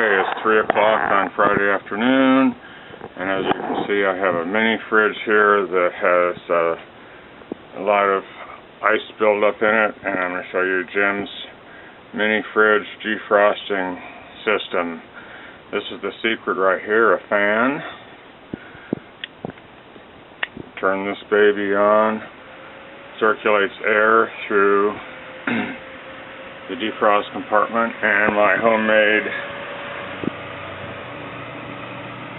Okay, it's 3 o'clock on Friday afternoon, and as you can see, I have a mini fridge here that has a lot of ice buildup in it, and I'm going to show you Jim's mini fridge defrosting system. This is the secret right here, a fan. Turn this baby on, circulates air through the defrost compartment, and my homemade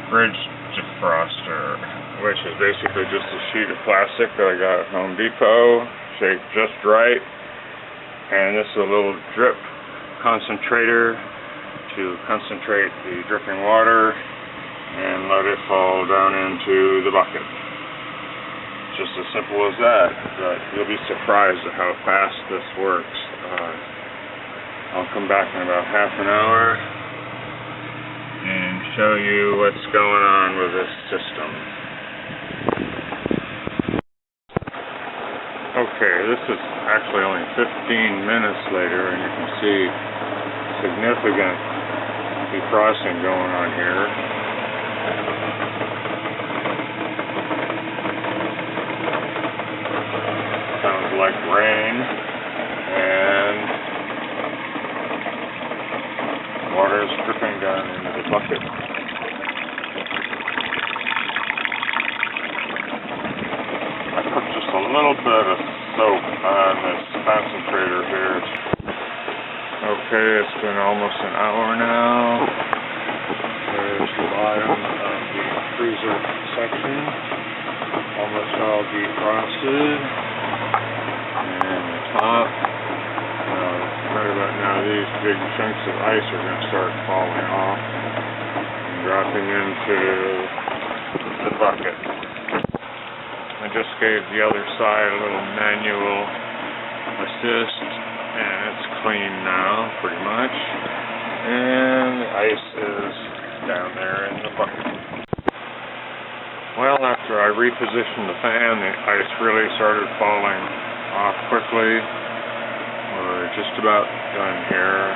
fridge defroster, which is basically just a sheet of plastic that I got at Home Depot, shaped just right, and this is a little drip concentrator to concentrate the dripping water and let it fall down into the bucket. Just as simple as that, but you'll be surprised at how fast this works. I'll come back in about half an hour and show you what's going on with this system. Okay, this is actually only 15 minutes later, and you can see significant defrosting going on here. Sounds like rain, and water is dripping down into the bucket. I put just a little bit of soap on this concentrator here. Okay, it's been almost an hour now. There's the bottom of the freezer section, almost all defrosted, and the top. Right about now, these big chunks of ice are going to start falling off and dropping into the bucket. I just gave the other side a little manual assist, and it's clean now, pretty much. And the ice is down there in the bucket. Well, after I repositioned the fan, the ice really started falling off quickly. We're just about done here.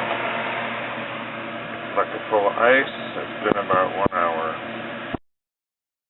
Bucket full of ice. It's been about 1 hour.